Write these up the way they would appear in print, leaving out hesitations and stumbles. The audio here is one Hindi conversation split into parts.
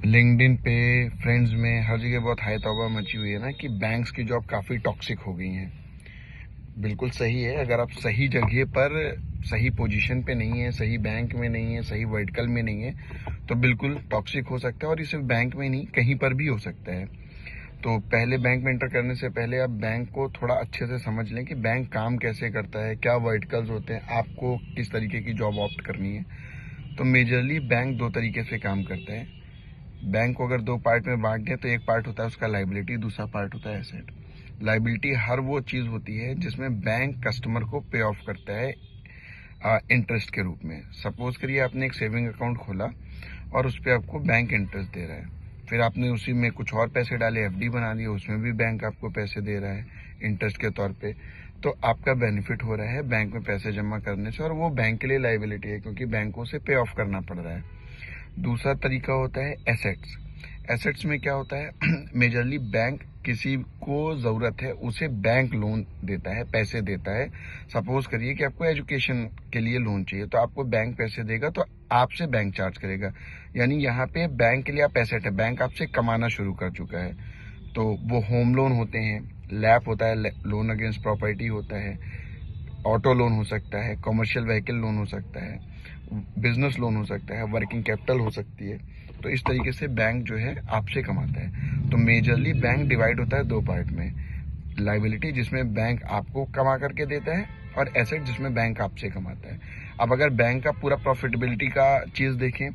लिंक्डइन पे, फ्रेंड्स में, हर जगह बहुत हाई तौबा मची हुई है ना कि बैंक्स की जॉब काफ़ी टॉक्सिक हो गई हैं। बिल्कुल सही है, अगर आप सही जगह पर, सही पोजीशन पे नहीं है, सही बैंक में नहीं है, सही वर्टिकल में नहीं है, तो बिल्कुल टॉक्सिक हो सकता है। और ये सिर्फ बैंक में नहीं, कहीं पर भी हो सकता है। तो पहले बैंक में एंटर करने से पहले आप बैंक को थोड़ा अच्छे से समझ लें कि बैंक काम कैसे करता है, क्या वर्टिकल्स होते हैं, आपको किस तरीके की जॉब ऑप्ट करनी है। तो मेजरली बैंक दो तरीके से काम करता है। बैंक को अगर दो पार्ट में बांट दें तो एक पार्ट होता है उसका लाइबिलिटी, दूसरा पार्ट होता है एसेट। लाइबिलिटी हर वो चीज़ होती है जिसमें बैंक कस्टमर को पे ऑफ करता है इंटरेस्ट के रूप में। सपोज करिए आपने एक सेविंग अकाउंट खोला और उस पर आपको बैंक इंटरेस्ट दे रहा है, फिर आपने उसी में कुछ और पैसे डाले, एफडी बना दिए, उसमें भी बैंक आपको पैसे दे रहा है इंटरेस्ट के तौर पे। तो आपका बेनिफिट हो रहा है बैंक में पैसे जमा करने से, और वो बैंक के लिए लाइबिलिटी है क्योंकि बैंक को उसे पे ऑफ करना पड़ रहा है। दूसरा तरीका होता है एसेट्स। एसेट्स में क्या होता है मेजरली बैंक किसी को ज़रूरत है उसे बैंक लोन देता है, पैसे देता है। सपोज करिए कि आपको एजुकेशन के लिए लोन चाहिए, तो आपको बैंक पैसे देगा, तो आपसे बैंक चार्ज करेगा। यानी यहाँ पे बैंक के लिए आप एसेट है, बैंक आपसे कमाना शुरू कर चुका है। तो वो होम लोन होते हैं, लैप होता है, लोन अगेंस्ट प्रॉपर्टी होता है, ऑटो लोन हो सकता है, कमर्शियल व्हीकल लोन हो सकता है, बिजनेस लोन हो सकता है, वर्किंग कैपिटल हो सकती है। तो इस तरीके से बैंक जो है आपसे कमाता है। तो मेजरली बैंक डिवाइड होता है दो पार्ट में, लाइबिलिटी जिसमें बैंक आपको कमा करके देता है, और एसेट जिसमें बैंक आपसे कमाता है। अब अगर बैंक का पूरा प्रॉफिटेबिलिटी का चीज़ देखें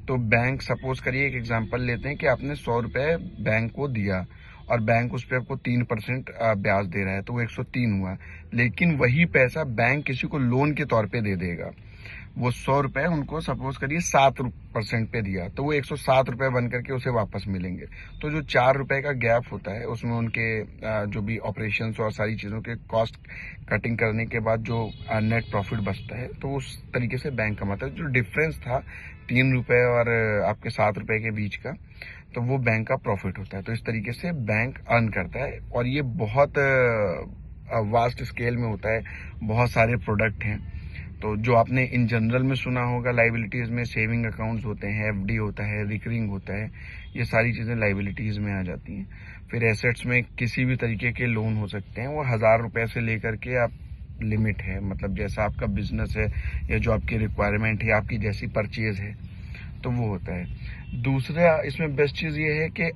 तो बैंक, सपोज करिए एक एग्जांपल लेते हैं कि आपने 100 रुपये बैंक को दिया और बैंक उस पर आपको 3% ब्याज दे रहा है, तो वो 103 हुआ। लेकिन वही पैसा बैंक किसी को लोन के तौर पे दे देगा। वो 100 रुपये उनको सपोज करिए 7% पे दिया, तो वो 107 रुपये बन करके उसे वापस मिलेंगे। तो जो 4 रुपये का गैप होता है उसमें उनके जो भी ऑपरेशंस और सारी चीज़ों के कॉस्ट कटिंग करने के बाद जो नेट प्रॉफिट बचता है, तो उस तरीके से बैंक कमाता है। जो डिफरेंस था 3 रुपये और आपके 7 रुपये के बीच का, तो वो बैंक का प्रॉफिट होता है। तो इस तरीके से बैंक अर्न करता है, और ये बहुत वास्ट स्केल में होता है, बहुत सारे प्रोडक्ट हैं। तो जो आपने इन जनरल में सुना होगा लाइबिलिटीज़ में सेविंग अकाउंट्स होते हैं, एफडी होता है, रिकरिंग होता है, ये सारी चीज़ें लाइबिलिटीज़ में आ जाती हैं। फिर एसेट्स में किसी भी तरीके के लोन हो सकते हैं, वो 1000 रुपये से लेकर के आप लिमिट है, मतलब जैसा आपका बिजनेस है या जो आपकी रिक्वायरमेंट है, आपकी जैसी परचेज है, तो वो होता है। दूसरा इसमें बेस्ट चीज़ ये है कि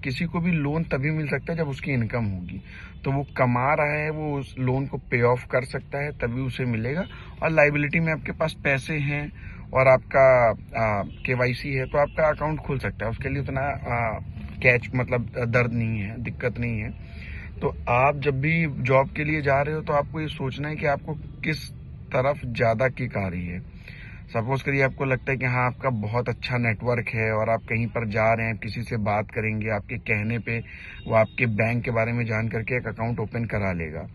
किसी को भी लोन तभी मिल सकता है जब उसकी इनकम होगी। तो वो कमा रहा है, वो उस लोन को पे ऑफ कर सकता है, तभी उसे मिलेगा। और लाइबिलिटी में आपके पास पैसे हैं और आपका केवाईसी है, तो आपका अकाउंट खुल सकता है। उसके लिए उतना कैच मतलब दर्द नहीं है, दिक्कत नहीं है। तो आप जब भी जॉब के लिए जा रहे हो तो आपको ये सोचना है कि आपको किस तरफ ज़्यादा किक आ रही है। सपोज करिए आपको लगता है कि हाँ आपका बहुत अच्छा नेटवर्क है और आप कहीं पर जा रहे हैं, किसी से बात करेंगे, आपके कहने पे वो आपके बैंक के बारे में जान करके एक अकाउंट ओपन करा लेगा,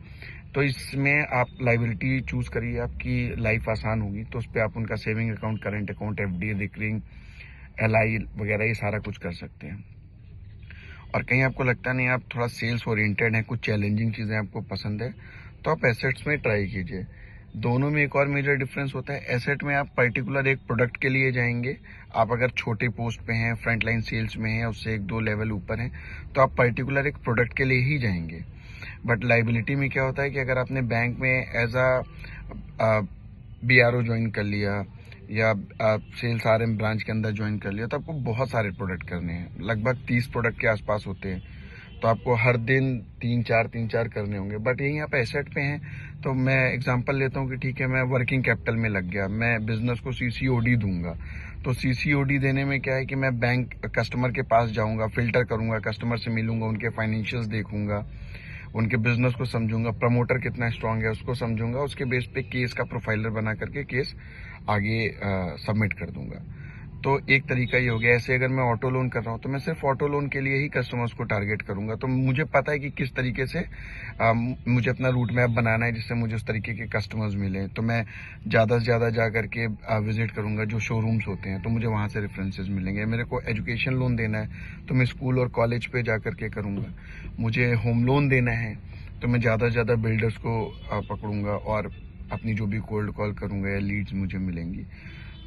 तो इसमें आप लाइबिलिटी चूज करिए, आपकी लाइफ आसान होगी। तो उस पर आप उनका saving account, current account, FD, recurring, LI वगैरह ये सारा कुछ कर सकते हैं। और कहीं आपको लगता नहीं, आप थोड़ा सेल्स ओरिएंटेड हैं, कुछ चैलेंजिंग चीज़ें आपको पसंद है, तो आप एसेट्स में ट्राई कीजिए। दोनों में एक और मेजर डिफरेंस होता है, एसेट में आप पर्टिकुलर एक प्रोडक्ट के लिए जाएंगे। आप अगर छोटे पोस्ट पे हैं, फ्रंट लाइन सेल्स में हैं, उससे एक दो लेवल ऊपर हैं, तो आप पर्टिकुलर एक प्रोडक्ट के लिए ही जाएंगे। बट लाइबिलिटी में क्या होता है कि अगर आपने बैंक में एज अ बीआरओ ज्वाइन कर लिया या सेल्स आरएम ब्रांच के अंदर ज्वाइन कर लिया, तो आपको बहुत सारे प्रोडक्ट करने हैं, लगभग 30 प्रोडक्ट के आसपास होते हैं। तो आपको हर दिन तीन चार करने होंगे। बट यहीं आप एसेट पे हैं, तो मैं एग्जांपल लेता हूँ कि ठीक है मैं वर्किंग कैपिटल में लग गया, मैं बिजनेस को सीसीओडी दूंगा। तो सीसीओडी देने में क्या है कि मैं बैंक कस्टमर के पास जाऊंगा, फिल्टर करूंगा, कस्टमर से मिलूंगा, उनके फाइनेंशियल्स देखूंगा, उनके बिजनेस को समझूंगा, प्रमोटर कितना स्ट्रांग है उसको समझूंगा, उसके बेस पे केस का प्रोफाइलर बना करके केस आगे सबमिट कर दूंगा। तो एक तरीका ये हो गया। ऐसे अगर मैं ऑटो लोन कर रहा हूँ तो मैं सिर्फ ऑटो लोन के लिए ही कस्टमर्स को टारगेट करूंगा। तो मुझे पता है कि किस तरीके से मुझे अपना रूट मैप बनाना है जिससे मुझे उस तरीके के कस्टमर्स मिले। तो मैं ज़्यादा से ज़्यादा जा करके विजिट करूंगा जो शोरूम्स होते हैं, तो मुझे वहाँ से रेफरेंसेस मिलेंगे। मेरे को एजुकेशन लोन देना है तो मैं स्कूल और कॉलेज पे जा करके करूँगा। मुझे होम लोन देना है तो मैं ज़्यादा से ज़्यादा बिल्डर्स को पकड़ूंगा और अपनी जो भी कोल्ड कॉल करूँगा या लीड्स मुझे मिलेंगी।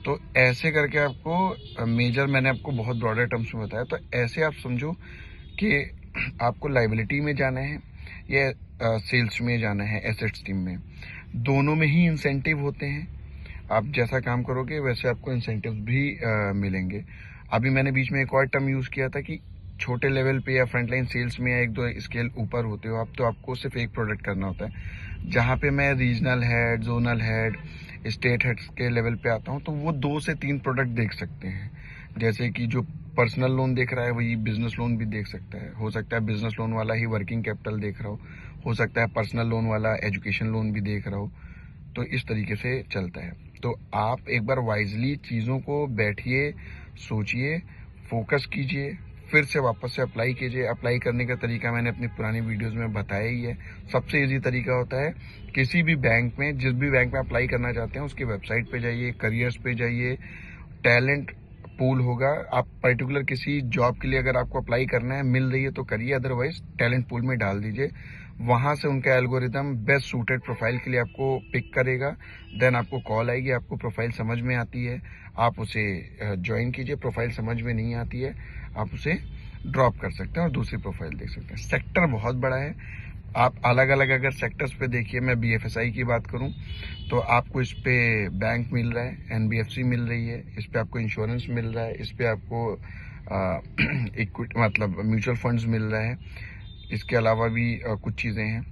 तो ऐसे करके आपको मेजर, मैंने आपको बहुत ब्रॉडर टर्म्स में बताया, तो ऐसे आप समझो कि आपको लाइबिलिटी में जाना है या सेल्स में जाना है, एसेट्स टीम में, दोनों में ही इंसेंटिव होते हैं। आप जैसा काम करोगे वैसे आपको इंसेंटिव भी मिलेंगे। अभी मैंने बीच में एक और टर्म यूज़ किया था कि छोटे लेवल पे या फ्रंटलाइन सेल्स में या एक दो स्केल ऊपर होते हो आप, तो आपको सिर्फ एक प्रोडक्ट करना होता है। जहाँ पे मैं regional head, zonal head, state head के लेवल पे आता हूँ, तो वो 2 से 3 प्रोडक्ट देख सकते हैं। जैसे कि जो पर्सनल लोन देख रहा है वही बिजनेस लोन भी देख सकता है। हो सकता है बिजनेस लोन वाला ही वर्किंग कैपिटल देख रहा हो सकता है पर्सनल लोन वाला एजुकेशन लोन भी देख रहा हो। तो इस तरीके से चलता है। तो आप एक बार वाइजली चीज़ों को बैठिए, सोचिए, फोकस कीजिए, फिर से वापस से अप्लाई कीजिए। अप्लाई करने का तरीका मैंने अपनी पुरानी वीडियोस में बताया ही है। सबसे इजी तरीका होता है, किसी भी बैंक में, जिस भी बैंक में अप्लाई करना चाहते हैं उसकी वेबसाइट पे जाइए, करियर्स पे जाइए, टैलेंट पूल होगा। आप पर्टिकुलर किसी जॉब के लिए अगर आपको अप्लाई करना है, मिल रही है तो करिए, अदरवाइज टैलेंट पूल में डाल दीजिए। वहां से उनका एल्गोरिदम बेस्ट सूटेड प्रोफाइल के लिए आपको पिक करेगा। देन आपको कॉल आएगी, आपको प्रोफाइल समझ में आती है आप उसे ज्वाइन कीजिए, प्रोफाइल समझ में नहीं आती है आप उसे ड्रॉप कर सकते हैं और दूसरी प्रोफाइल देख सकते हैं। सेक्टर बहुत बड़ा है, आप अलग अलग अगर सेक्टर्स पे देखिए, मैं बीएफएसआई की बात करूं तो आपको इस पे बैंक मिल रहा है, एनबीएफसी मिल रही है, इस पे आपको इंश्योरेंस मिल रहा है, इस पे आपको इक्विटी मतलब म्यूचुअल फंड्स मिल रहा है। इसके अलावा भी कुछ चीज़ें हैं।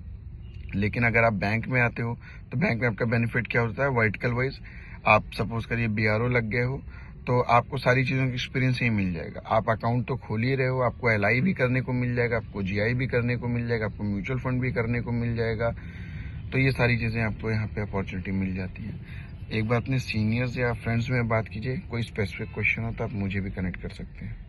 लेकिन अगर आप बैंक में आते हो तो बैंक में आपका बेनिफिट क्या होता है, वर्टिकल वाइज। आप सपोज करिए बीआरओ लग गए हो तो आपको सारी चीज़ों का एक्सपीरियंस ही मिल जाएगा। आप अकाउंट तो खोल ही रहे हो, आपको एलआई भी करने को मिल जाएगा, आपको जीआई भी करने को मिल जाएगा, आपको म्यूचुअल फंड भी करने को मिल जाएगा। तो ये सारी चीज़ें आपको यहाँ पे अपॉर्चुनिटी मिल जाती है। एक बार अपने सीनियर्स या फ्रेंड्स में बात कीजिए, कोई स्पेसिफिक क्वेश्चन हो तो आप मुझे भी कनेक्ट कर सकते हैं।